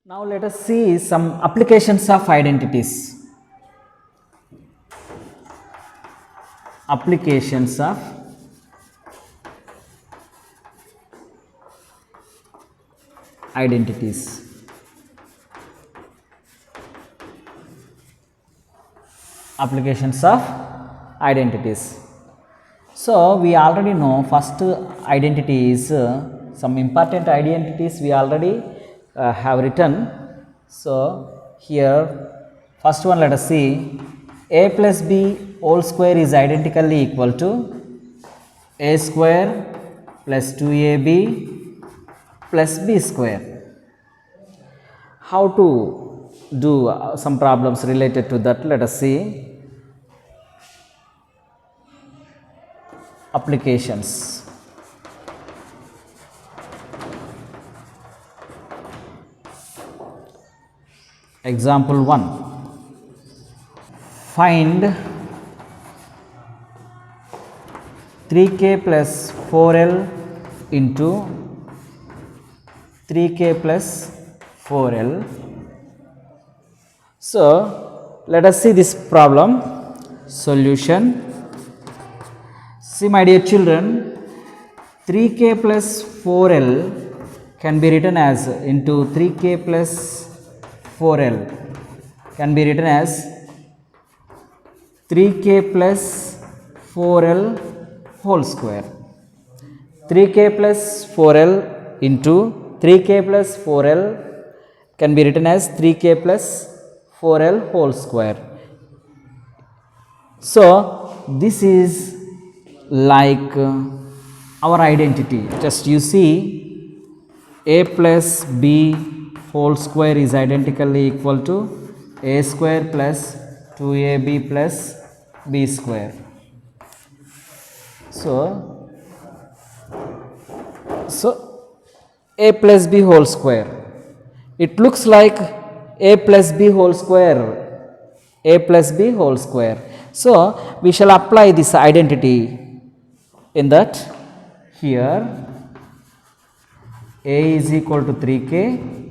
Now let us see some applications of identities. Applications of identities. Applications of identities. So we already know first identity is some important identities we already have written. So here first one, let us see. A plus b whole square is identically equal to a square plus 2ab plus b square. How to do some problems related to that? Let us see. Applications. Example 1. Find 3k plus 4l into 3k plus 4l. So, let us see this problem. Solution. See, my dear children, 3k plus 4l can be written as into 3k plus 4l can be written as 3k plus 4l whole square. 3k plus 4l into 3k plus 4l can be written as 3k plus 4l whole square. So, this is like our identity. Just you see, a plus b whole square is identically equal to a square plus 2ab plus b square. So a plus b whole square, it looks like a plus b whole square, a plus b whole square. So we shall apply this identity in that. Here a is equal to 3k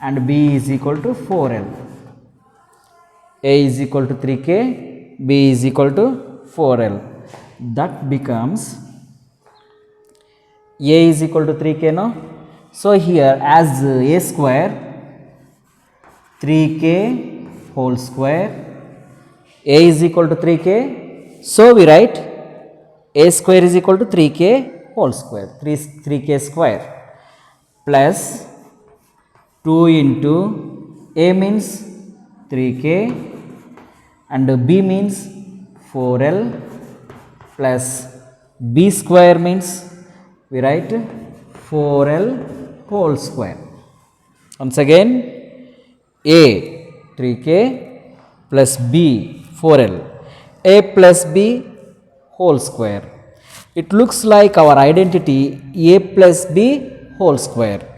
and b is equal to 4l. A is equal to 3k, b is equal to 4l. That becomes a is equal to 3k now. So here as a square, 3k whole square, a is equal to 3k. So we write a square is equal to 3k whole square, 3k square, plus 2 into a means 3k and b means 4l plus b square means we write 4l whole square. Once again, a 3k plus b 4l, a plus b whole square. It looks like our identity a plus b whole square.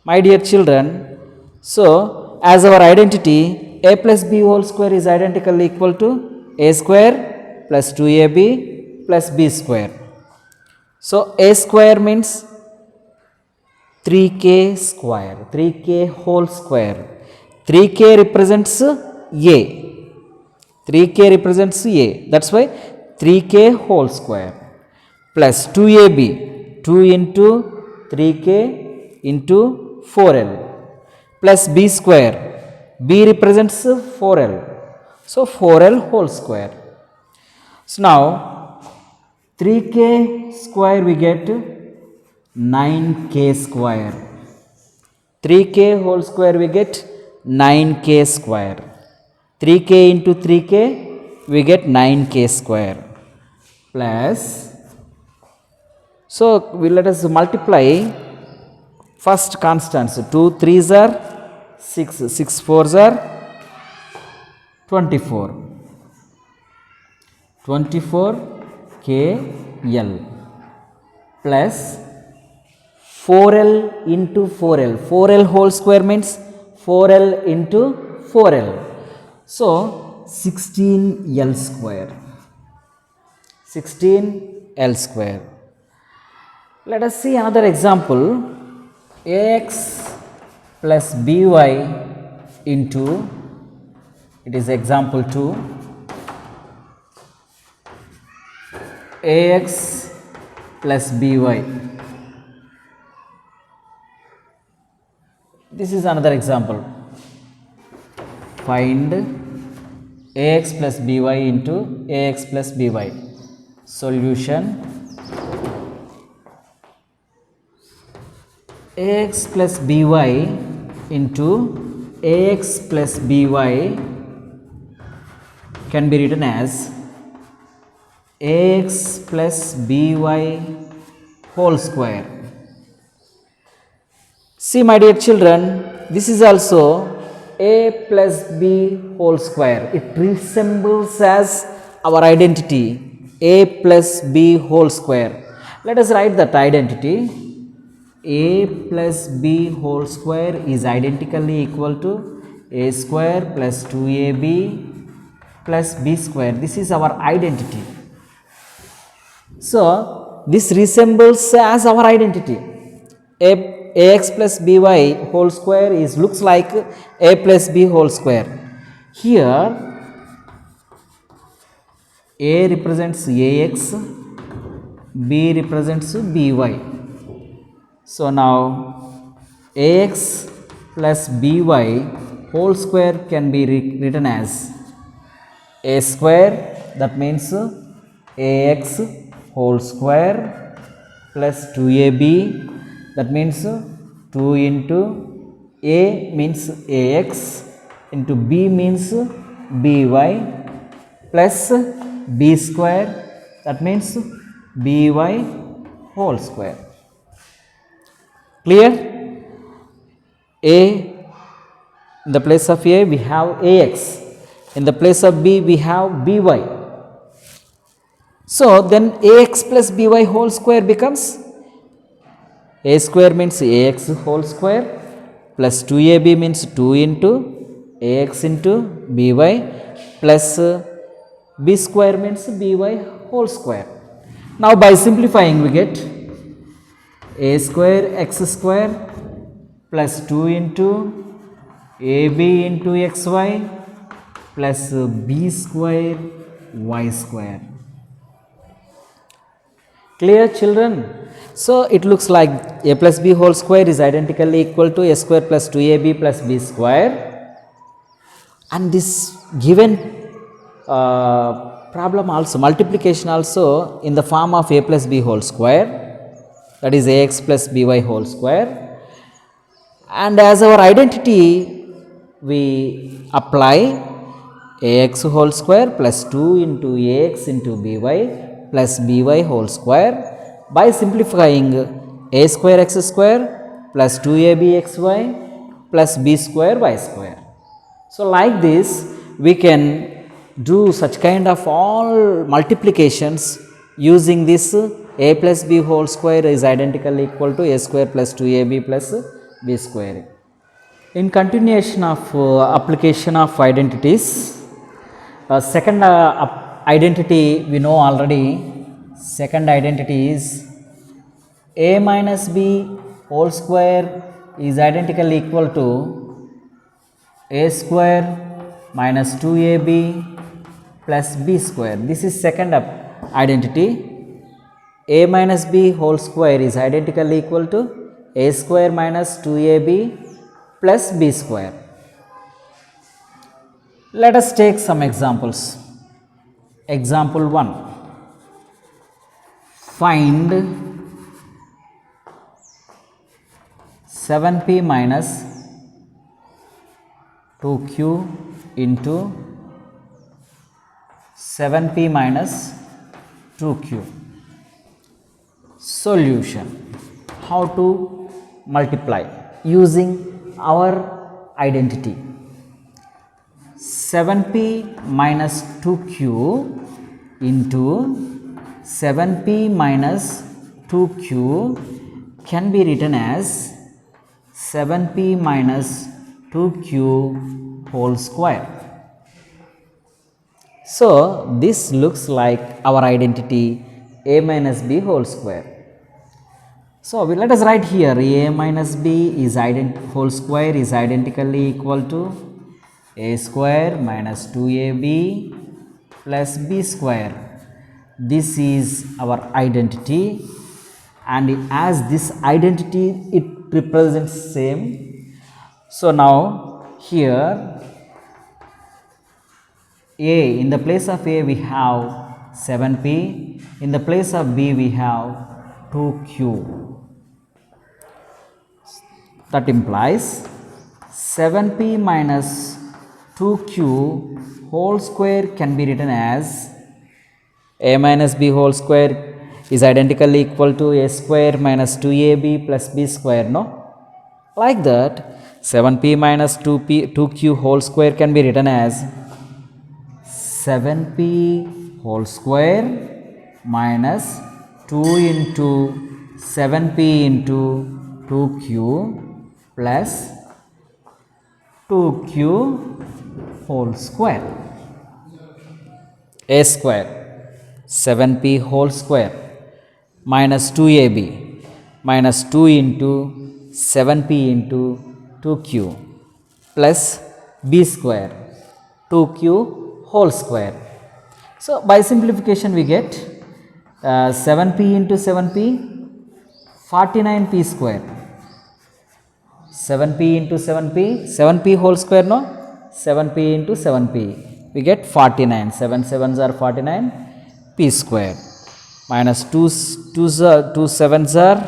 My dear children, so as our identity a plus b whole square is identically equal to a square plus 2ab plus b square. So a square means 3k square, 3k whole square. 3k represents a, 3k represents a, that's why 3k whole square plus 2ab, 2 into 3k into 4l plus b square, b represents 4l, so 4l whole square. So now 3k square we get 9k square, 3k whole square we get 9k square, 3k into 3k we get 9k square plus, so let us multiply first constants. 2 3s are 6, 6 4s are 24, 24kl plus 4l into 4l, 4l whole square means 4l into 4l, so 16l square, 16l square. Let us see another example. Ax plus by into, it is example 2, ax plus by. This is another example. Find ax plus by into ax plus by. Solution: ax plus by into ax plus by can be written as ax plus by whole square. See, my dear children, this is also a plus b whole square. It resembles as our identity a plus b whole square. Let us write that identity. A plus b whole square is identically equal to a square plus 2ab plus b square. This is our identity. So, this resembles as our identity. Ax plus by whole square looks like a plus b whole square. Here a represents ax, b represents by. So now ax plus by whole square can be written as a square, that means ax whole square plus 2ab, that means 2 into a means ax into b means by plus b square, that means by whole square. Clear? A, in the place of a we have ax, in the place of b we have by. So then ax plus by whole square becomes a square means ax whole square plus 2ab means 2 into ax into by plus b square means by whole square. Now by simplifying we get a square x square plus 2 into ab into xy plus b square y square. Clear, children? So it looks like a plus b whole square is identically equal to a square plus 2ab plus b square, and this given problem also, multiplication also in the form of a plus b whole square, that is ax plus by whole square, and as our identity we apply ax whole square plus 2 into ax into by plus by whole square. By simplifying a square x square plus 2ab xy plus b square y square. So like this we can do such kind of all multiplications using this a plus b whole square is identically equal to a square plus 2ab plus b square. In continuation of application of identities, second identity we know already. Second identity is a minus b whole square is identically equal to a square minus 2ab plus b square. This is second identity. A minus b whole square is identically equal to a square minus 2ab plus b square. Let us take some examples. Example 1. Find 7p minus 2q into 7p minus 2q. Solution: how to multiply using our identity. 7p minus 2q into 7p minus 2q can be written as 7p minus 2q whole square. So this looks like our identity a minus b whole square. So let us write here a minus b is whole square is identically equal to a square minus 2ab plus b square. This is our identity, and as this identity it represents same. So now here a, in the place of a we have 7p, in the place of b we have 2q. That implies 7p minus 2q whole square can be written as a minus b whole square is identically equal to a square minus 2ab plus b square, no? Like that, 7p minus 2q whole square can be written as 7p whole square minus 2 into 7p into 2q plus 2q whole square. A square 7p whole square minus 2ab minus 2 into 7p into 2q plus b square 2q whole square. So by simplification we get 7p into 7p 49p square, 7p into 7p 7p whole square, no? 7p into 7p we get 49, 7 7s are 49 p square minus 2 7s are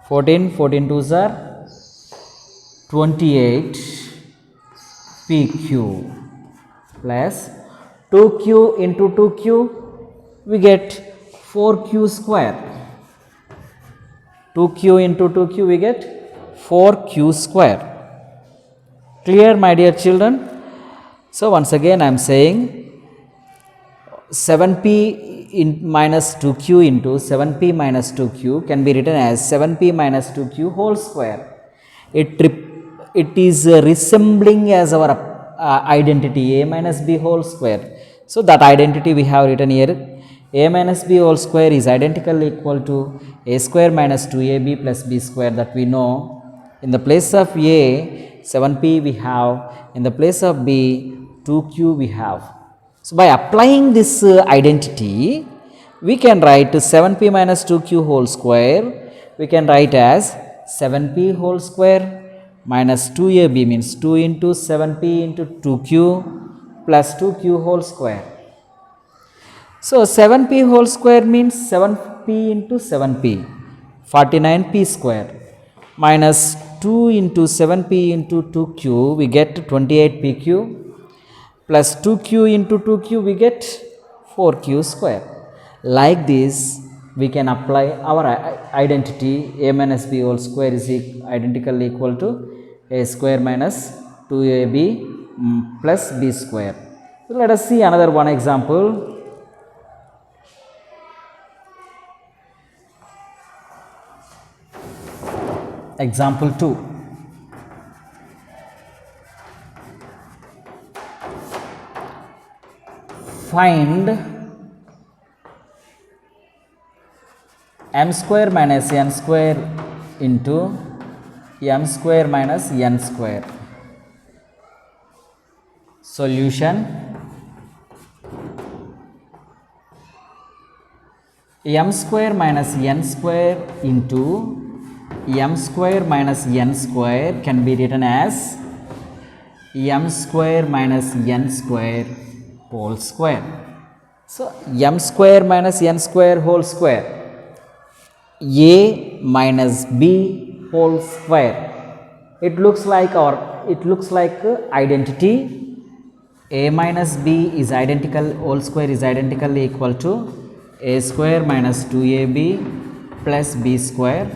14, 14 2s are 28 pq plus 2q into 2q we get 4q square, 2q into 2q we get 4q square. Clear, my dear children? So once again I am saying 7p minus 2q into 7p minus 2q can be written as 7p minus 2q whole square. It is resembling as our identity a minus b whole square. So that identity we have written here, a minus b whole square is identically equal to a square minus 2ab plus b square, that we know. In the place of a 7p we have, in the place of b 2q we have. So by applying this identity we can write 7p minus 2q whole square we can write as 7p whole square minus 2ab means 2 into 7p into 2q plus 2q whole square. So 7p whole square means 7p into 7p 49p square minus 2 into 7p into 2q we get 28pq plus 2q into 2q we get 4q square. Like this we can apply our identity a minus b whole square is identically equal to a square minus 2ab plus b square. So let us see another one example. Example 2. Find m square minus n square into m square minus n square. Solution: m square minus n square into m square minus n square can be written as m square minus n square whole square. So m square minus n square whole square, a minus b whole square. It looks like identity a minus b is identical, whole square is identically equal to a square minus 2ab plus b square.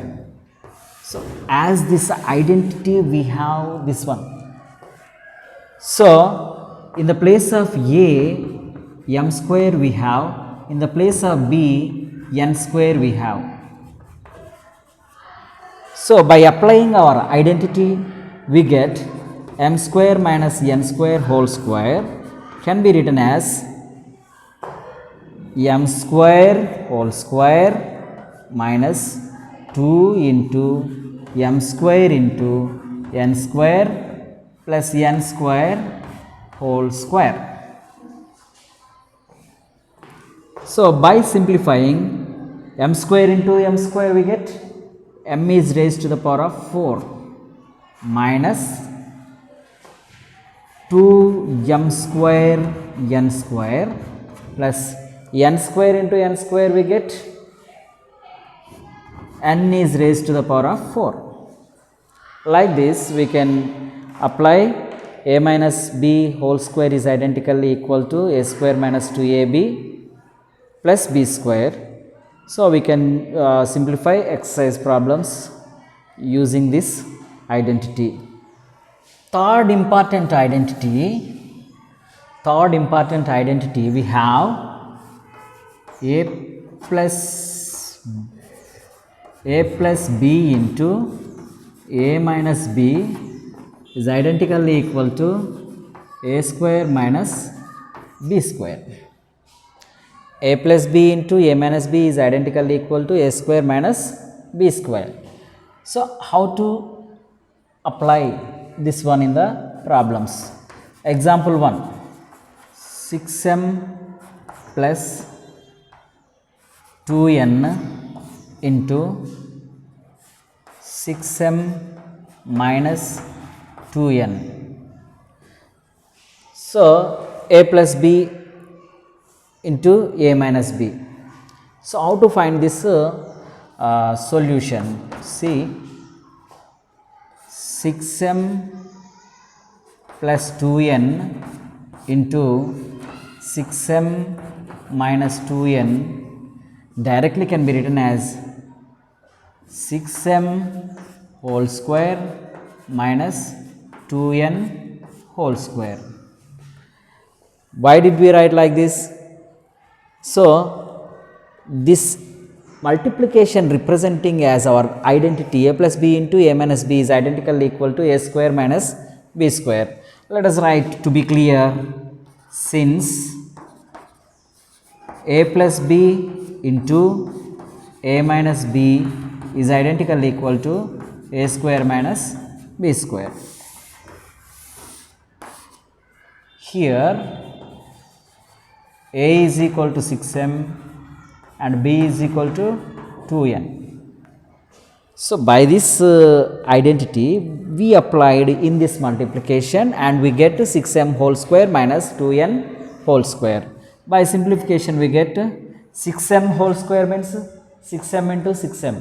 So as this identity we have this one. So in the place of a m square we have, in the place of b n square we have. So by applying our identity we get m square minus n square whole square can be written as m square whole square minus 2 into m square into n square plus n square whole square. So by simplifying m square into m square, we get m is raised to the power of 4 minus 2m square n square plus n square into n square, we get n is raised to the power of 4. Like this we can apply a minus b whole square is identically equal to a square minus 2ab plus b square. So we can simplify exercise problems using this identity. Third important identity we have a plus b into a minus b is identically equal to a square minus b square. A plus b into a minus b is identically equal to a square minus b square. So how to apply this one in the problems? Example 1, 6m plus 2n into 6m minus 2n. So a plus b into a minus b. So how to find this solution? See, 6m plus 2n into 6m minus 2n directly can be written as 6m whole square minus 2n whole square. Why did we write like this? So this multiplication representing as our identity a plus b into a minus b is identically equal to a square minus b square. Let us write to be clear, since a plus b into a minus b is identically equal to a square minus b square. Here a is equal to 6m and b is equal to 2n. So by this identity we applied in this multiplication and we get 6m whole square minus 2n whole square. By simplification we get 6m whole square means 6m into 6m,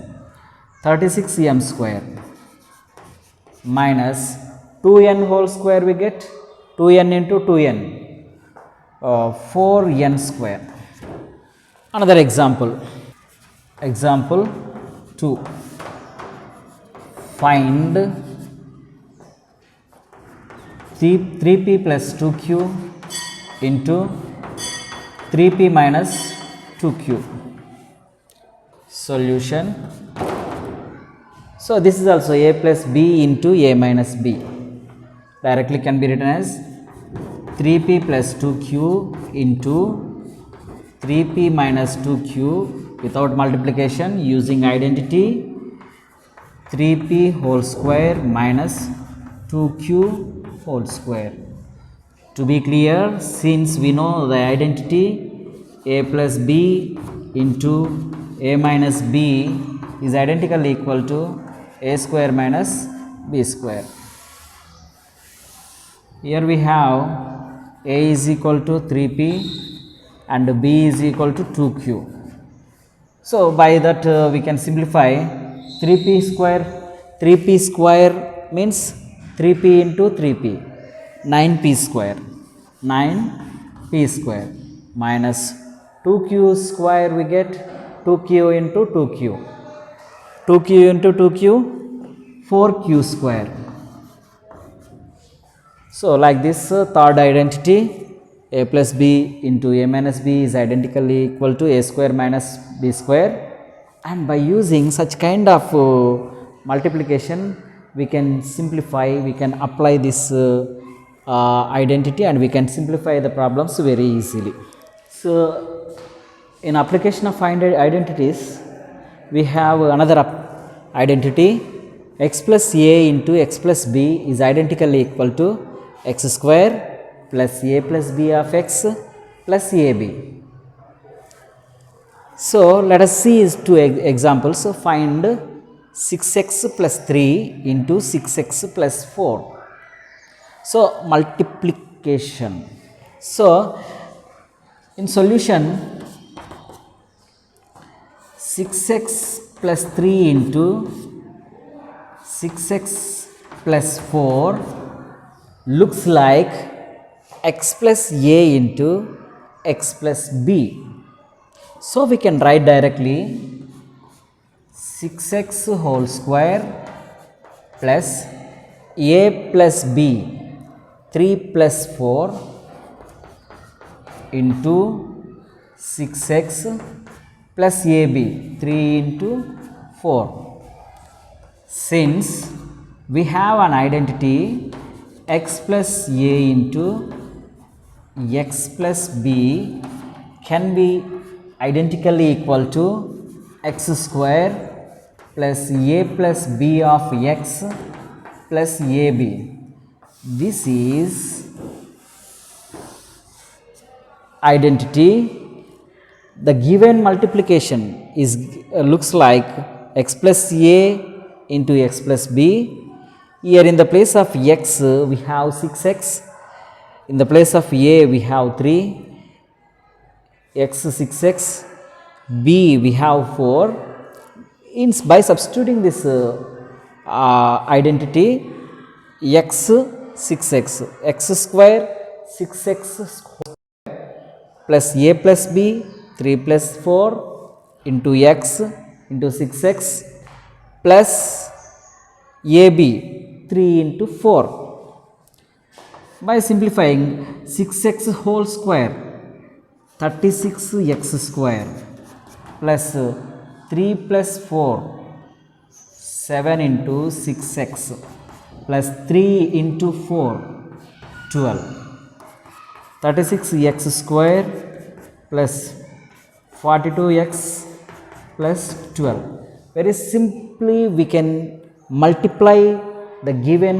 36m square, minus 2n whole square we get 2n into 2n, 4n square. Another example, example 2, find 3p plus 2q into 3p minus 2q. Solution. So this is also a plus b into a minus b, directly can be written as 3p plus 2q into 3p minus 2q without multiplication using identity 3p whole square minus 2q whole square. To be clear, since we know the identity a plus b into a minus b is identically equal to a square minus b square. Here we have a is equal to 3p and b is equal to 2q. So by that we can simplify 3p square. 3p square means 3p into 3p, 9p square, 9p square, minus 2q square we get 2q into 2q, 2q into 2q, 4q square. So like this third identity a plus b into a minus b is identically equal to a square minus b square, and by using such kind of multiplication we can simplify, we can apply this identity and we can simplify the problems very easily. So in application of identities we have another identity x plus a into x plus b is identically equal to x square plus a plus b of x plus ab. So, let us see two examples. So, find 6x plus 3 into 6x plus 4. So, multiplication. So, in solution 6x plus 3 into 6x plus 4 looks like x plus a into x plus b. So, we can write directly 6x whole square plus a plus b 3 plus 4 into 6x plus ab 3 into 4. Since we have an identity x plus a into x plus b can be identically equal to x square plus a plus b of x plus ab. This is identity. The given multiplication is looks like x plus a into x plus b. Here in the place of x we have 6x, in the place of a we have 3, x 6x, b we have 4. By substituting this identity x 6x, x square 6x plus a plus b 3 plus 4 into x into 6x plus ab 3 into 4. By simplifying 6x whole square 36x square plus 3 plus 4 7 into 6x plus 3 into 4 12. 36x square plus 42x plus 12. Very simply we can multiply the given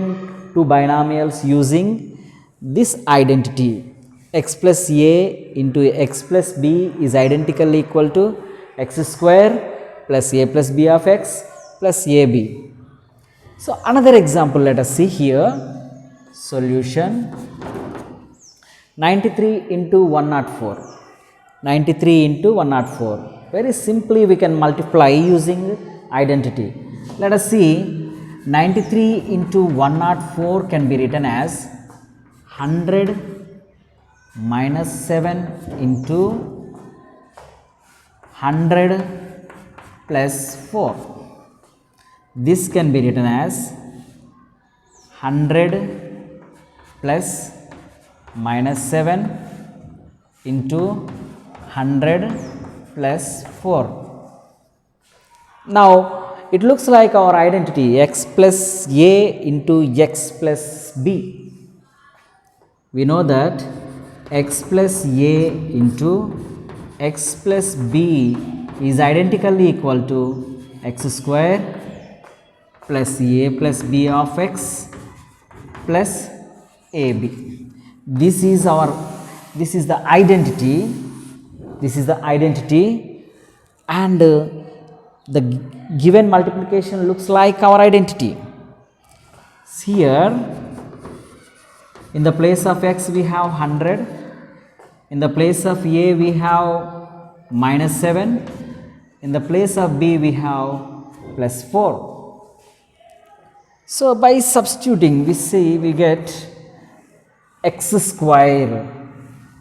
two binomials using this identity. X plus a into x plus b is identically equal to x square plus a plus b of x plus ab. So, another example let us see here. Solution 93 into 104. 93 into 104. Very simply we can multiply using identity. Let us see 93 into 104 can be written as 100 minus 7 into 100 plus 4. This can be written as 100 plus minus 7 into 100 plus 4. Now, it looks like our identity x plus a into x plus b. We know that x plus a into x plus b is identically equal to x square plus a plus b of x plus ab. This is the identity. This is the identity, and the given multiplication looks like our identity. Here in the place of x we have 100, in the place of a we have minus 7, in the place of b we have plus 4. So, by substituting we see we get x square,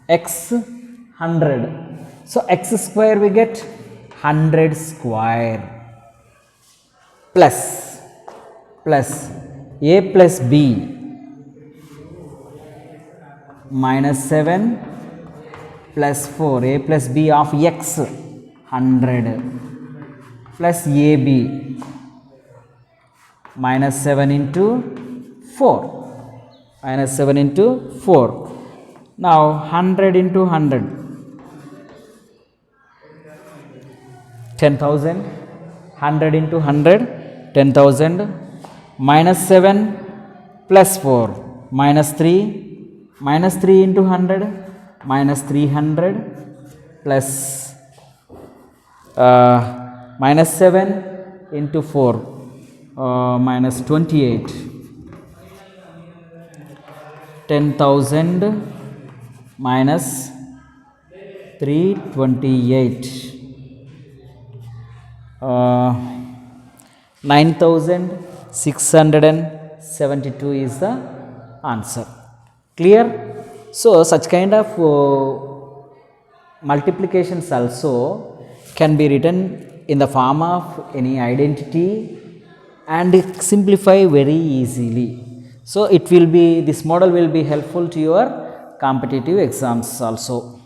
x 100. So, x square we get 100 square plus a plus b minus 7 plus 4 a plus b of x 100 plus ab minus 7 into 4 minus 7 into 4. Now 100 into 100 10,000, 100 into 100 10,000 minus 7 plus 4 minus 3 into 100 minus 300 plus minus 7 into 4 minus 28 10,000 minus 328 9,672 is the answer. Clear? So such kind of multiplications also can be written in the form of any identity and simplify very easily. So it will be, this model will be helpful to your competitive exams also.